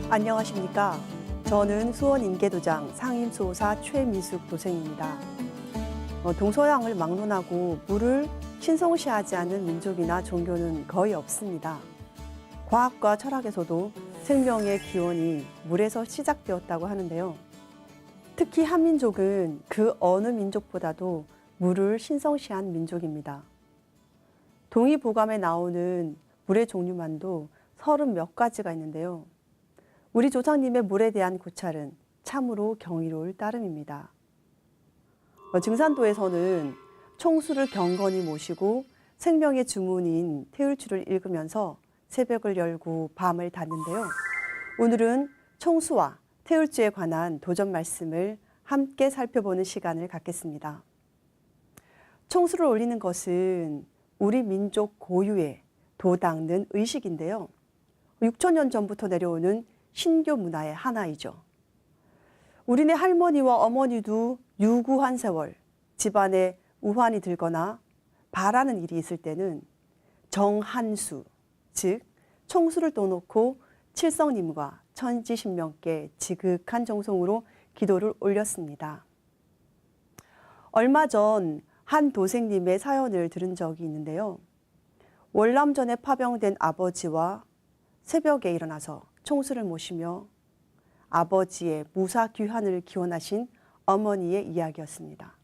안녕하십니까. 저는 수원 인계도장 상임수호사 최미숙 도생입니다. 동서양을 막론하고 물을 신성시하지 않는 민족이나 종교는 거의 없습니다. 과학과 철학에서도 생명의 기원이 물에서 시작되었다고 하는데요. 특히 한민족은 그 어느 민족보다도 물을 신성시한 민족입니다. 동의보감에 나오는 물의 종류만도 30몇 가지가 있는데요. 우리 조상님의 물에 대한 고찰은 참으로 경이로울 따름입니다. 증산도에서는 총수를 경건히 모시고 생명의 주문인 태울주를 읽으면서 새벽을 열고 밤을 닫는데요. 오늘은 총수와 태울주에 관한 도전 말씀을 함께 살펴보는 시간을 갖겠습니다. 총수를 올리는 것은 우리 민족 고유의 도 닦는 의식인데요. 6,000년 전부터 내려오는 신교 문화의 하나이죠. 우리네 할머니와 어머니도 유구한 세월 집안에 우환이 들거나 바라는 일이 있을 때는 정한수, 즉 총수를 떠놓고 칠성님과 천지신명께 지극한 정성으로 기도를 올렸습니다. 얼마 전 한 도생님의 사연을 들은 적이 있는데요. 월남전에 파병된 아버지와 새벽에 일어나서 총수를 모시며 아버지의 무사 귀환을 기원하신 어머니의 이야기였습니다.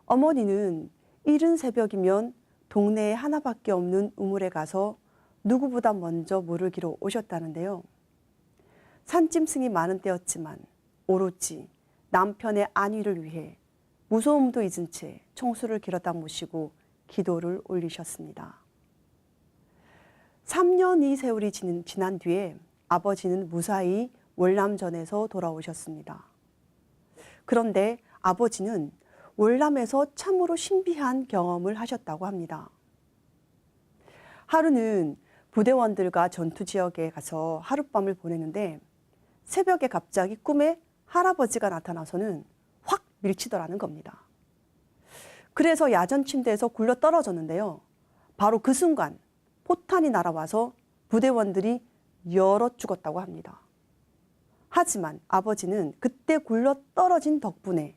어머니는 이른 새벽이면 동네에 하나밖에 없는 우물에 가서 누구보다 먼저 물을 기러 오셨다는데요. 산짐승이 많은 때였지만 오로지 남편의 안위를 위해 무서움도 잊은 채 총수를 길어다 모시고 기도를 올리셨습니다. 3년이 세월이 지난 뒤에 아버지는 무사히 월남전에서 돌아오셨습니다. 그런데 아버지는 월남에서 참으로 신비한 경험을 하셨다고 합니다. 하루는 부대원들과 전투 지역에 가서 하룻밤을 보내는데 새벽에 갑자기 꿈에 할아버지가 나타나서는 확 밀치더라는 겁니다. 그래서 야전 침대에서 굴러 떨어졌는데요. 바로 그 순간 포탄이 날아와서 부대원들이 열어 죽었다고 합니다. 하지만 아버지는 그때 굴러 떨어진 덕분에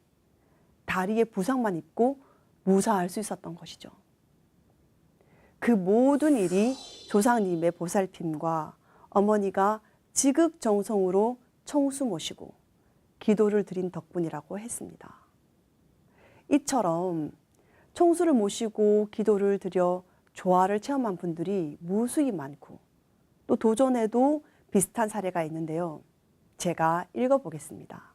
다리에 부상만 입고 무사할 수 있었던 것이죠. 그 모든 일이 조상님의 보살핌과 어머니가 지극정성으로 총수 모시고 기도를 드린 덕분이라고 했습니다. 이처럼 총수를 모시고 기도를 드려 조화를 체험한 분들이 무수히 많고 또 도전에도 비슷한 사례가 있는데요. 제가 읽어보겠습니다.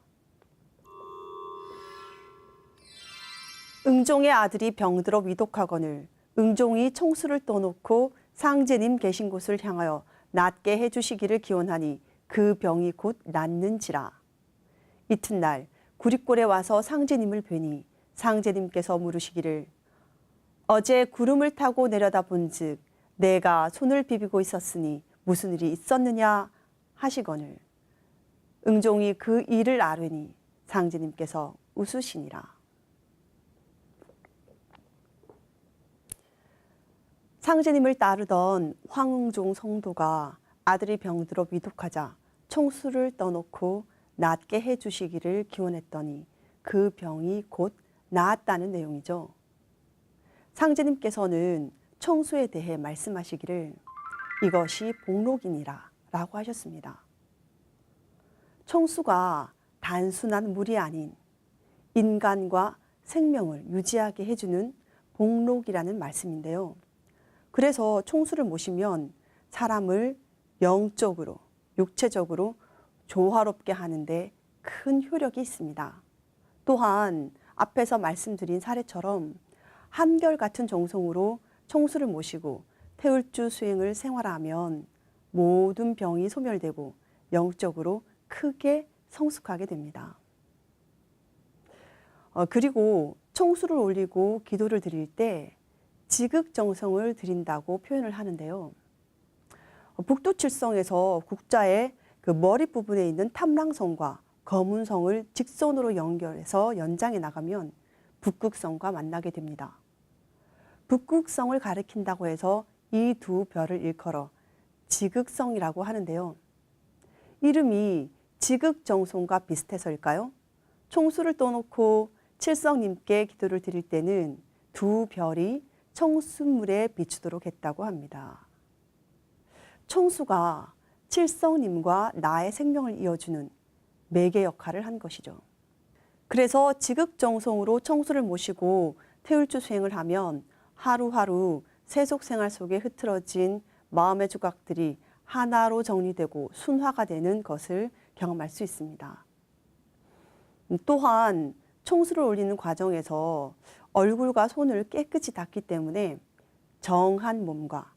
응종의 아들이 병들어 위독하거늘 응종이 총수를 떠놓고 상제님 계신 곳을 향하여 낫게 해주시기를 기원하니 그 병이 곧 낫는지라. 이튿날 구릿골에 와서 상제님을 뵈니 상제님께서 물으시기를 어제 구름을 타고 내려다 본즉 내가 손을 비비고 있었으니 무슨 일이 있었느냐 하시거늘 응종이 그 일을 아뢰니 상제님께서 웃으시니라. 상제님을 따르던 황응종 성도가 아들이 병들어 위독하자 총수를 떠놓고 낫게 해주시기를 기원했더니 그 병이 곧 나았다는 내용이죠. 상제님께서는 총수에 대해 말씀하시기를 이것이 복록이니라 라고 하셨습니다. 총수가 단순한 물이 아닌 인간과 생명을 유지하게 해주는 복록이라는 말씀인데요. 그래서 총수를 모시면 사람을 영적으로, 육체적으로 조화롭게 하는데 큰 효력이 있습니다. 또한 앞에서 말씀드린 사례처럼 한결같은 정성으로 총수를 모시고 태울주 수행을 생활하면 모든 병이 소멸되고 영적으로 크게 성숙하게 됩니다. 그리고 총수를 올리고 기도를 드릴 때 지극정성을 드린다고 표현을 하는데요. 북두칠성에서 국자의 그 머리 부분에 있는 탐랑성과 거문성을 직선으로 연결해서 연장해 나가면 북극성과 만나게 됩니다. 북극성을 가리킨다고 해서 이 두 별을 일컬어 지극성이라고 하는데요. 이름이 지극정성과 비슷해서일까요? 총수를 떠놓고 칠성님께 기도를 드릴 때는 두 별이 청수물에 비추도록 했다고 합니다. 청수가 칠성님과 나의 생명을 이어주는 매개 역할을 한 것이죠. 그래서 지극정성으로 청수를 모시고 태울주 수행을 하면 하루하루 세속 생활 속에 흐트러진 마음의 조각들이 하나로 정리되고 순화가 되는 것을 경험할 수 있습니다. 또한 총수를 올리는 과정에서 얼굴과 손을 깨끗이 닦기 때문에 정한 몸과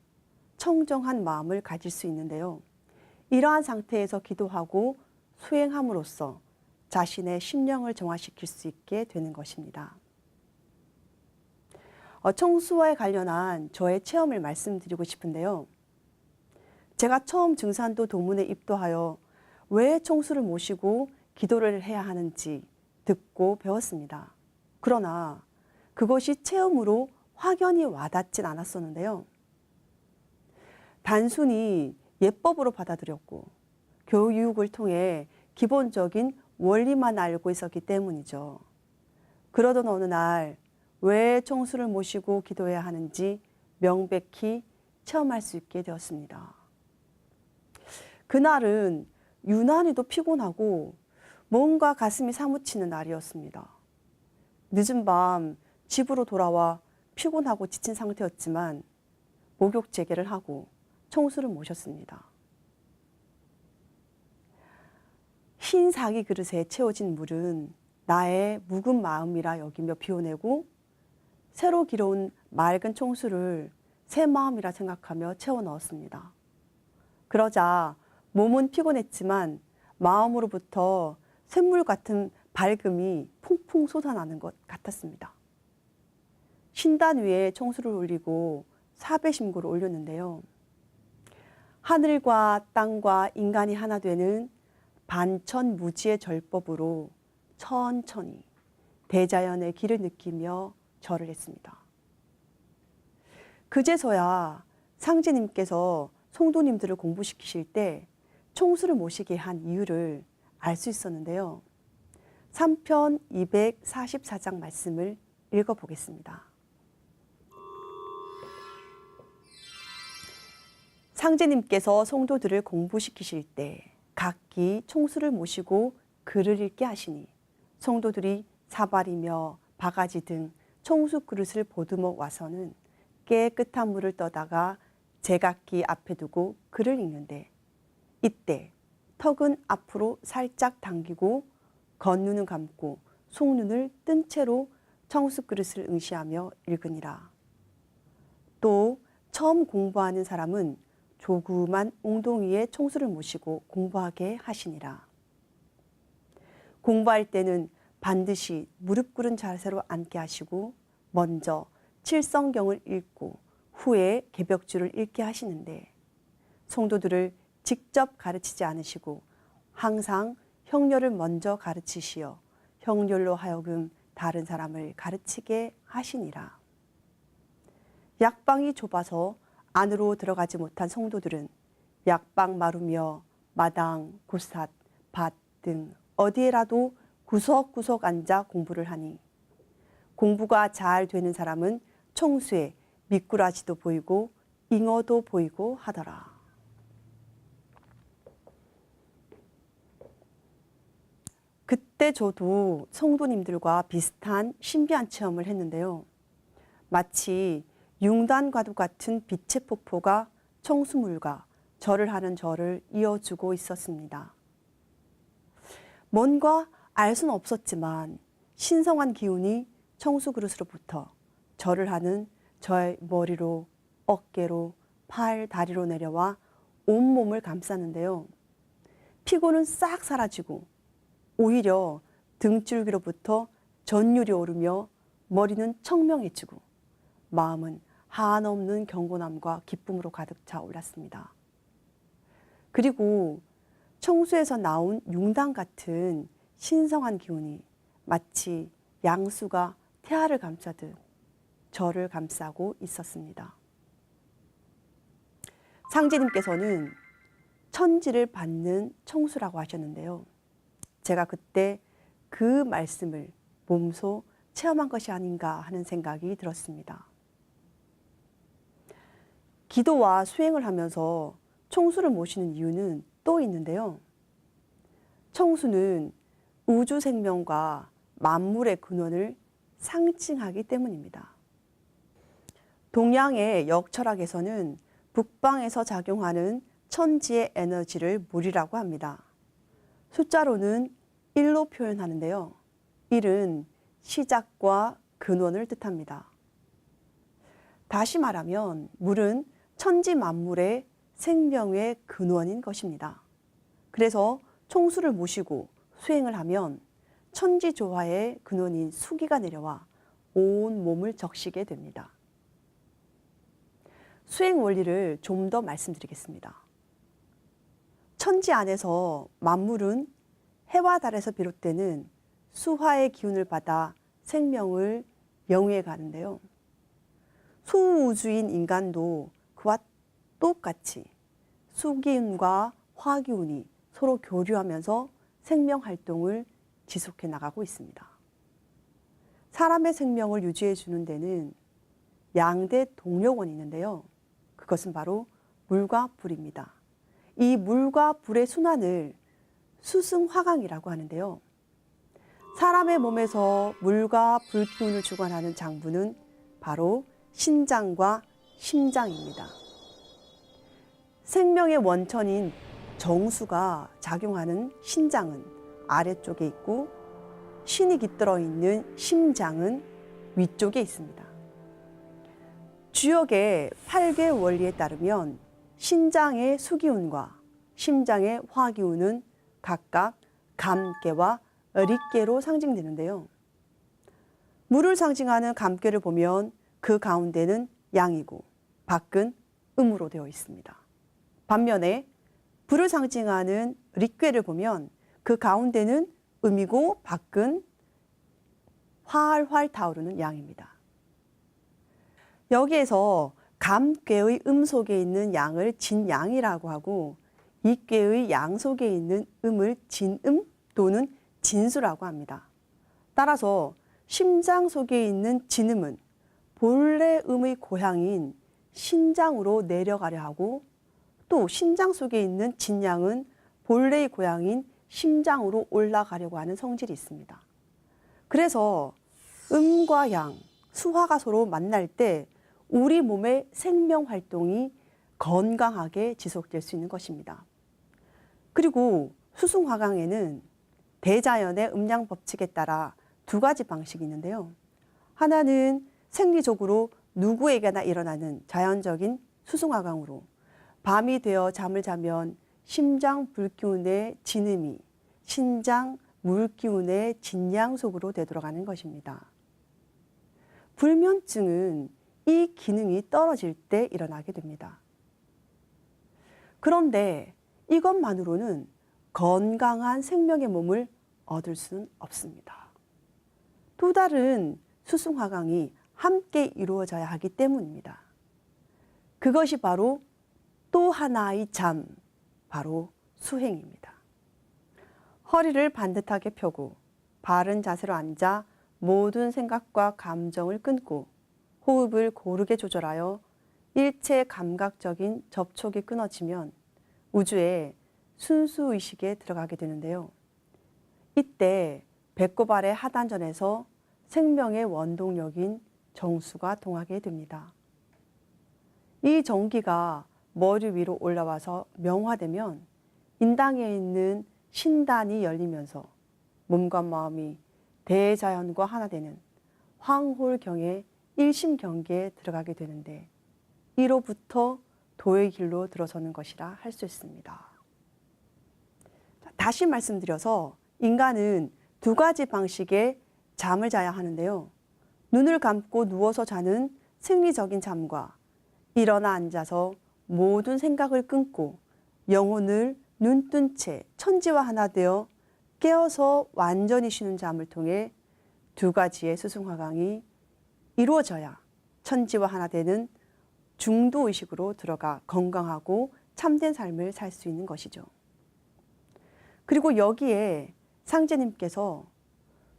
청정한 마음을 가질 수 있는데요. 이러한 상태에서 기도하고 수행함으로써 자신의 심령을 정화시킬 수 있게 되는 것입니다. 청수와 관련한 저의 체험을 말씀드리고 싶은데요. 제가 처음 증산도 도문에 입도하여 왜 청수를 모시고 기도를 해야 하는지 듣고 배웠습니다. 그러나 그것이 체험으로 확연히 와닿진 않았었는데요. 단순히 예법으로 받아들였고 교육을 통해 기본적인 원리만 알고 있었기 때문이죠. 그러던 어느 날 왜 청수를 모시고 기도해야 하는지 명백히 체험할 수 있게 되었습니다. 그날은 유난히도 피곤하고 뭔가 가슴이 사무치는 날이었습니다. 늦은 밤 집으로 돌아와 피곤하고 지친 상태였지만 목욕 재개를 하고 청수를 모셨습니다. 흰 사기 그릇에 채워진 물은 나의 묵은 마음이라 여기며 비워내고 새로 길어온 맑은 청수를 새 마음이라 생각하며 채워 넣었습니다. 그러자 몸은 피곤했지만 마음으로부터 샘물 같은 밝음이 풍풍 솟아나는 것 같았습니다. 신단 위에 청수를 올리고 사배심구를 올렸는데요. 하늘과 땅과 인간이 하나 되는 반천무지의 절법으로 천천히 대자연의 길을 느끼며 절을 했습니다. 그제서야 상제님께서 성도님들을 공부시키실 때 총수를 모시게 한 이유를 알 수 있었는데요. 3편 244장 말씀을 읽어보겠습니다. 상제님께서 성도들을 공부시키실 때 각기 총수를 모시고 글을 읽게 하시니 성도들이 사발이며 바가지 등 청수 그릇을 보듬어 와서는 깨끗한 물을 떠다가 제각기 앞에 두고 글을 읽는데 이때 턱은 앞으로 살짝 당기고 겉눈은 감고 속눈을 뜬 채로 청수 그릇을 응시하며 읽으니라. 또 처음 공부하는 사람은 조그만 웅덩이에 청수를 모시고 공부하게 하시니라. 공부할 때는 반드시 무릎 꿇은 자세로 앉게 하시고 먼저 칠성경을 읽고 후에 개벽주를 읽게 하시는데 성도들을 직접 가르치지 않으시고 항상 형렬을 먼저 가르치시어 형렬로 하여금 다른 사람을 가르치게 하시니라. 약방이 좁아서 안으로 들어가지 못한 성도들은 약방 마루며 마당, 굿삿, 밭 등 어디에라도 구석구석 앉아 공부를 하니 공부가 잘 되는 사람은 청수에 미꾸라지도 보이고 잉어도 보이고 하더라. 그때 저도 성도님들과 비슷한 신비한 체험을 했는데요. 마치 융단과도 같은 빛의 폭포가 청수물과 절을 하는 저를 이어주고 있었습니다. 뭔가 알 수는 없었지만 신성한 기운이 청수 그릇으로부터 절을 하는 저의 머리로, 어깨로, 팔, 다리로 내려와 온몸을 감쌌는데요. 피곤은 싹 사라지고 오히려 등줄기로부터 전율이 오르며 머리는 청명해지고 마음은 한없는 경건함과 기쁨으로 가득 차 올랐습니다. 그리고 청수에서 나온 융단 같은 신성한 기운이 마치 양수가 태아를 감싸듯 저를 감싸고 있었습니다. 상제님께서는 천지를 받는 청수라고 하셨는데요. 제가 그때 그 말씀을 몸소 체험한 것이 아닌가 하는 생각이 들었습니다. 기도와 수행을 하면서 청수를 모시는 이유는 또 있는데요. 청수는 우주 생명과 만물의 근원을 상징하기 때문입니다. 동양의 역철학에서는 북방에서 작용하는 천지의 에너지를 물이라고 합니다. 숫자로는 1로 표현하는데요. 1은 시작과 근원을 뜻합니다. 다시 말하면 물은 천지 만물의 생명의 근원인 것입니다. 그래서 청수를 모시고 수행을 하면 천지조화의 근원인 수기가 내려와 온 몸을 적시게 됩니다. 수행 원리를 좀 더 말씀드리겠습니다. 천지 안에서 만물은 해와 달에서 비롯되는 수화의 기운을 받아 생명을 영위해 가는데요. 소우주인 인간도 그와 똑같이 수기운과 화기운이 서로 교류하면서 생명 활동을 지속해 나가고 있습니다. 사람의 생명을 유지해 주는 데는 양대 동력원이 있는데요. 그것은 바로 물과 불입니다. 이 물과 불의 순환을 수승화강이라고 하는데요. 사람의 몸에서 물과 불 기운을 주관하는 장부는 바로 신장과 심장입니다. 생명의 원천인 정수가 작용하는 신장은 아래쪽에 있고 신이 깃들어 있는 심장은 위쪽에 있습니다. 주역의 8개 원리에 따르면 신장의 수기운과 심장의 화기운은 각각 감깨와 릿깨로 상징되는데요. 물을 상징하는 감깨를 보면 그 가운데는 양이고 밖은 음으로 되어 있습니다. 반면에 불을 상징하는 릿깨를 보면 그 가운데는 음이고 밖은 활활 타오르는 양입니다. 여기에서 감깨의 음 속에 있는 양을 진양이라고 하고 이깨의 양 속에 있는 음을 진음 또는 진수라고 합니다. 따라서 심장 속에 있는 진음은 본래 음의 고향인 신장으로 내려가려 하고 또 신장 속에 있는 진양은 본래의 고향인 심장으로 올라가려고 하는 성질이 있습니다. 그래서 음과 양, 수화가 서로 만날 때 우리 몸의 생명 활동이 건강하게 지속될 수 있는 것입니다. 그리고 수승화강에는 대자연의 음양 법칙에 따라 두 가지 방식이 있는데요. 하나는 생리적으로 누구에게나 일어나는 자연적인 수승화강으로 밤이 되어 잠을 자면 심장 불기운의 진음이 신장 물기운의 진양 속으로 되돌아가는 것입니다. 불면증은 이 기능이 떨어질 때 일어나게 됩니다. 그런데 이것만으로는 건강한 생명의 몸을 얻을 수는 없습니다. 또 다른 수승화강이 함께 이루어져야 하기 때문입니다. 그것이 바로 또 하나의 잠, 바로 수행입니다. 허리를 반듯하게 펴고 바른 자세로 앉아 모든 생각과 감정을 끊고 호흡을 고르게 조절하여 일체 감각적인 접촉이 끊어지면 우주의 순수의식에 들어가게 되는데요. 이때 배꼽 아래 하단전에서 생명의 원동력인 정수가 동하게 됩니다. 이 정기가 머리 위로 올라와서 명화되면 인당에 있는 신단이 열리면서 몸과 마음이 대자연과 하나 되는 황홀경의 일심경계에 들어가게 되는데 이로부터 도의 길로 들어서는 것이라 할 수 있습니다. 다시 말씀드려서 인간은 두 가지 방식의 잠을 자야 하는데요. 눈을 감고 누워서 자는 생리적인 잠과 일어나 앉아서 모든 생각을 끊고 영혼을 눈뜬 채 천지와 하나 되어 깨어서 완전히 쉬는 잠을 통해 두 가지의 수승화강이 이루어져야 천지와 하나 되는 중도의식으로 들어가 건강하고 참된 삶을 살 수 있는 것이죠. 그리고 여기에 상제님께서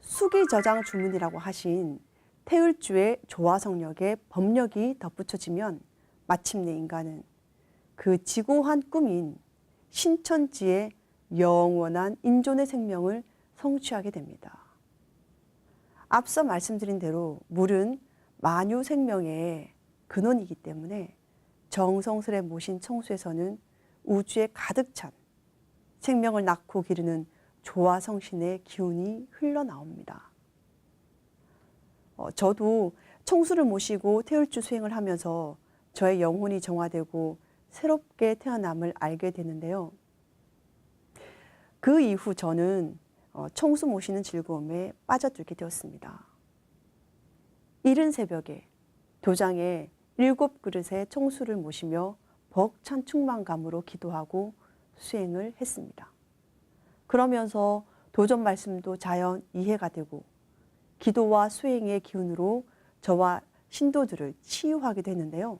수기저장 주문이라고 하신 태을주의 조화성력에 법력이 덧붙여지면 마침내 인간은 그 지고한 꿈인 신천지의 영원한 인존의 생명을 성취하게 됩니다. 앞서 말씀드린 대로 물은 만유 생명의 근원이기 때문에 정성스레 모신 청수에서는 우주에 가득 찬 생명을 낳고 기르는 조화성신의 기운이 흘러나옵니다. 저도 청수를 모시고 태을주 수행을 하면서 저의 영혼이 정화되고 새롭게 태어남을 알게 되는데요. 그 이후 저는 청수 모시는 즐거움에 빠져들게 되었습니다. 이른 새벽에 도장에 7그릇의 청수를 모시며 벅찬 충만감으로 기도하고 수행을 했습니다. 그러면서 도전 말씀도 자연 이해가 되고 기도와 수행의 기운으로 저와 신도들을 치유하게 되는데요.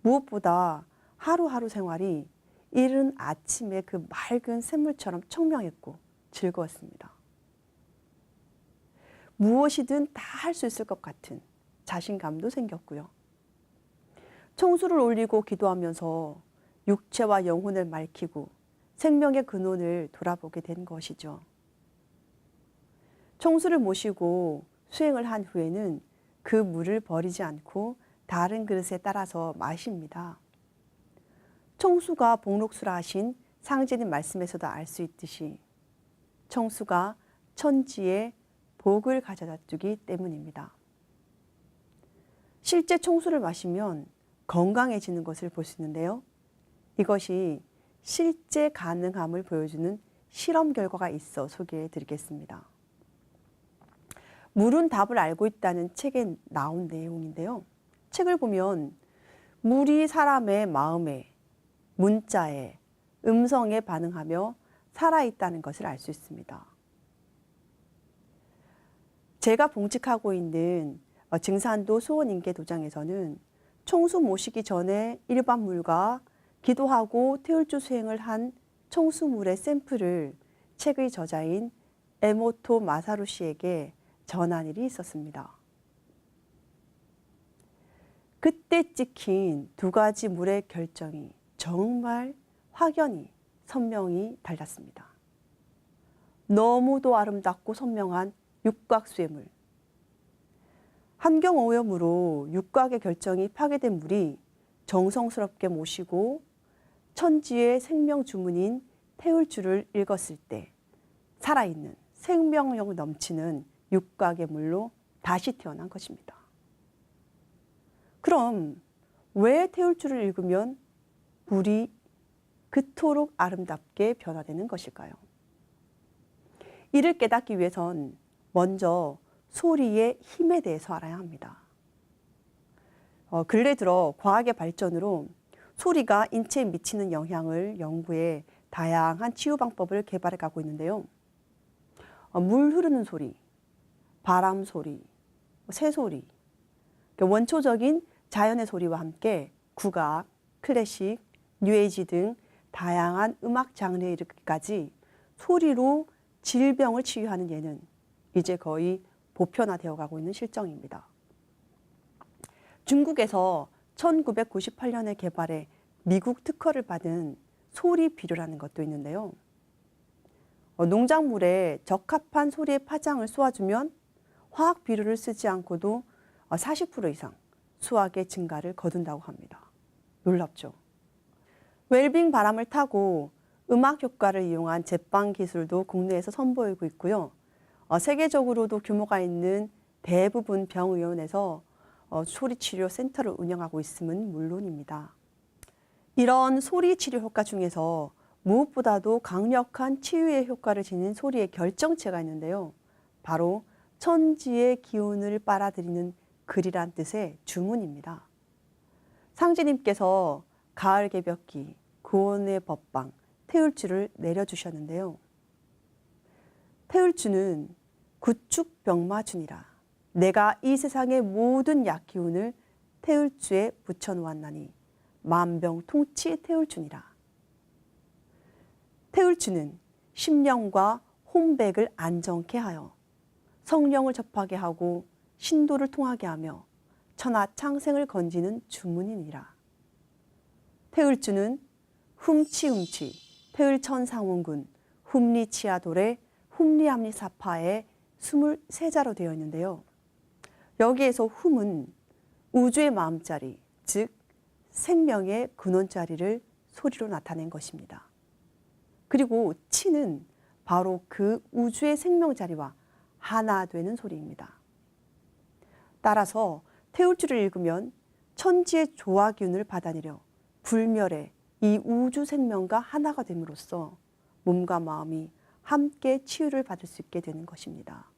무엇보다 하루하루 생활이 이른 아침에 그 맑은 샘물처럼 청명했고 즐거웠습니다. 무엇이든 다 할 수 있을 것 같은 자신감도 생겼고요. 청수를 올리고 기도하면서 육체와 영혼을 맑히고 생명의 근원을 돌아보게 된 것이죠. 청수를 모시고 수행을 한 후에는 그 물을 버리지 않고 다른 그릇에 따라서 마십니다. 청수가 복록수라 하신 상제님 말씀에서도 알 수 있듯이 청수가 천지에 복을 가져다 주기 때문입니다. 실제 청수를 마시면 건강해지는 것을 볼 수 있는데요. 이것이 실제 가능함을 보여주는 실험 결과가 있어 소개해 드리겠습니다. 물은 답을 알고 있다는 책에 나온 내용인데요. 책을 보면 물이 사람의 마음에, 문자에, 음성에 반응하며 살아있다는 것을 알 수 있습니다. 제가 봉직하고 있는 증산도 수원인계 도장에서는 청수 모시기 전에 일반 물과 기도하고 태울주 수행을 한 청수물의 샘플을 책의 저자인 에모토 마사루 씨에게 전한 일이 있었습니다. 그때 찍힌 2가지 물의 결정이 정말 확연히 선명히 달랐습니다. 너무도 아름답고 선명한 육각수의 물. 환경오염으로 육각의 결정이 파괴된 물이 정성스럽게 모시고 천지의 생명 주문인 태울주를 읽었을 때 살아있는 생명력 넘치는 육각의 물로 다시 태어난 것입니다. 그럼 왜 태울주를 읽으면 물이 그토록 아름답게 변화되는 것일까요? 이를 깨닫기 위해선 먼저 소리의 힘에 대해서 알아야 합니다. 근래 들어 과학의 발전으로 소리가 인체에 미치는 영향을 연구해 다양한 치유 방법을 개발해 가고 있는데요. 물 흐르는 소리, 바람 소리, 새 소리, 원초적인 자연의 소리와 함께 국악, 클래식, 뉴에이지 등 다양한 음악 장르에 이르기까지 소리로 질병을 치유하는 예는 이제 거의 보편화되어 가고 있는 실정입니다. 중국에서 1998년에 개발해 미국 특허를 받은 소리 비료라는 것도 있는데요. 농작물에 적합한 소리의 파장을 쏘아주면 화학 비료를 쓰지 않고도 40% 이상 수확의 증가를 거둔다고 합니다. 놀랍죠? 웰빙 바람을 타고 음악 효과를 이용한 제빵 기술도 국내에서 선보이고 있고요. 세계적으로도 규모가 있는 대부분 병의원에서 소리치료 센터를 운영하고 있음은 물론입니다. 이런 소리치료 효과 중에서 무엇보다도 강력한 치유의 효과를 지닌 소리의 결정체가 있는데요. 바로 천지의 기운을 빨아들이는 글이란 뜻의 주문입니다. 상제님께서 가을 개벽기, 구원의 법방, 태울주를 내려주셨는데요. 태울주는 구축병마주니라. 내가 이 세상의 모든 약기운을 태울주에 붙여놓았나니 만병통치 태울주니라. 태울주는 심령과 혼백을 안정케 하여 성령을 접하게 하고 신도를 통하게 하며 천하 창생을 건지는 주문이니라. 태울주는 훔치훔치 태울천상원군 훔리치아돌의 훔리암리사파의 23자로 되어 있는데요. 여기에서 훔은 우주의 마음자리, 즉 생명의 근원자리를 소리로 나타낸 것입니다. 그리고 치는 바로 그 우주의 생명자리와 하나 되는 소리입니다. 따라서 태울주를 읽으면 천지의 조화기운을 받아들여 불멸의 이 우주 생명과 하나가 됨으로써 몸과 마음이 함께 치유를 받을 수 있게 되는 것입니다.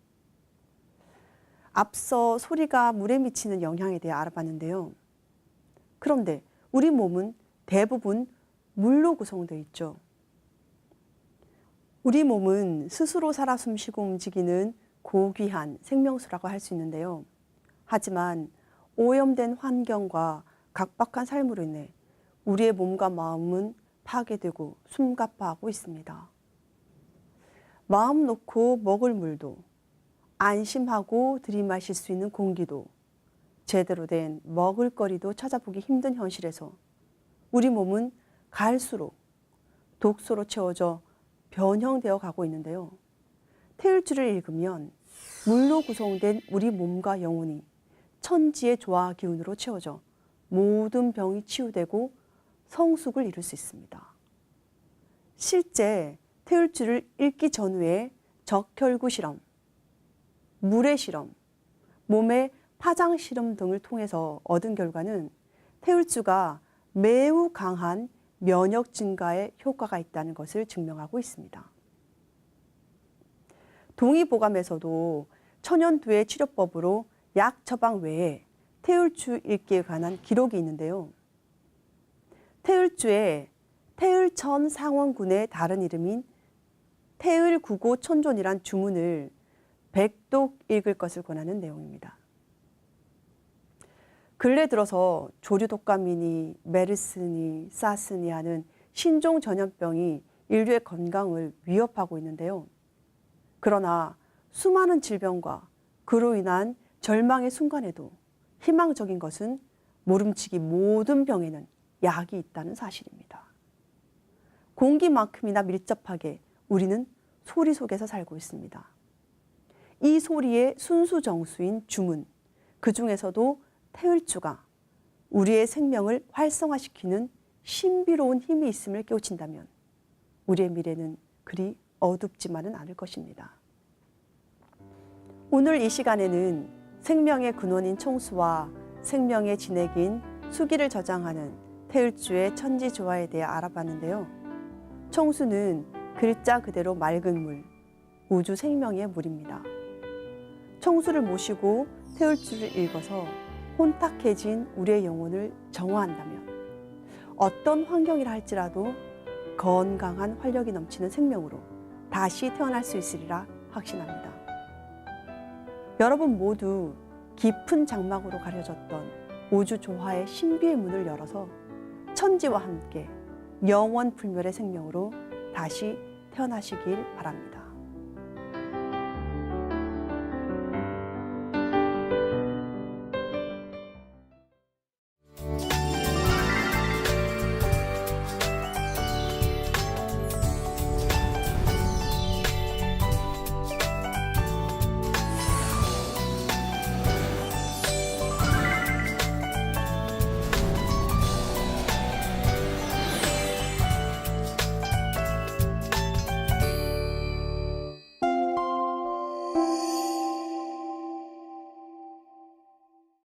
앞서 소리가 물에 미치는 영향에 대해 알아봤는데요. 그런데 우리 몸은 대부분 물로 구성되어 있죠. 우리 몸은 스스로 살아 숨쉬고 움직이는 고귀한 생명수라고 할 수 있는데요. 하지만 오염된 환경과 각박한 삶으로 인해 우리의 몸과 마음은 파괴되고 숨가빠하고 있습니다. 마음 놓고 먹을 물도, 안심하고 들이마실 수 있는 공기도, 제대로 된 먹을거리도 찾아보기 힘든 현실에서 우리 몸은 갈수록 독소로 채워져 변형되어 가고 있는데요. 태울주를 읽으면 물로 구성된 우리 몸과 영혼이 천지의 조화 기운으로 채워져 모든 병이 치유되고 성숙을 이룰 수 있습니다. 실제 태울주를 읽기 전후에 적혈구 실험, 물의 실험, 몸의 파장 실험 등을 통해서 얻은 결과는 태울주가 매우 강한 면역 증가에 효과가 있다는 것을 증명하고 있습니다. 동의보감에서도 천연두의 치료법으로 약 처방 외에 태울주 읽기에 관한 기록이 있는데요. 태울주의 태울천상원군의 다른 이름인 태울구고천존이란 주문을 100독 읽을 것을 권하는 내용입니다. 근래 들어서 조류독감이니 메르스니 사스니 하는 신종 전염병이 인류의 건강을 위협하고 있는데요. 그러나 수많은 질병과 그로 인한 절망의 순간에도 희망적인 것은 모름지기 모든 병에는 약이 있다는 사실입니다. 공기만큼이나 밀접하게 우리는 소리 속에서 살고 있습니다. 이 소리의 순수정수인 주문, 그 중에서도 태울주가 우리의 생명을 활성화시키는 신비로운 힘이 있음을 깨우친다면 우리의 미래는 그리 어둡지만은 않을 것입니다. 오늘 이 시간에는 생명의 근원인 청수와 생명의 진액인 수기를 저장하는 태울주의 천지조화에 대해 알아봤는데요. 청수는 글자 그대로 맑은 물, 우주 생명의 물입니다. 청수를 모시고 태울주를 읽어서 혼탁해진 우리의 영혼을 정화한다면 어떤 환경이라 할지라도 건강한 활력이 넘치는 생명으로 다시 태어날 수 있으리라 확신합니다. 여러분 모두 깊은 장막으로 가려졌던 우주 조화의 신비의 문을 열어서 천지와 함께 영원 불멸의 생명으로 다시 태어나시길 바랍니다.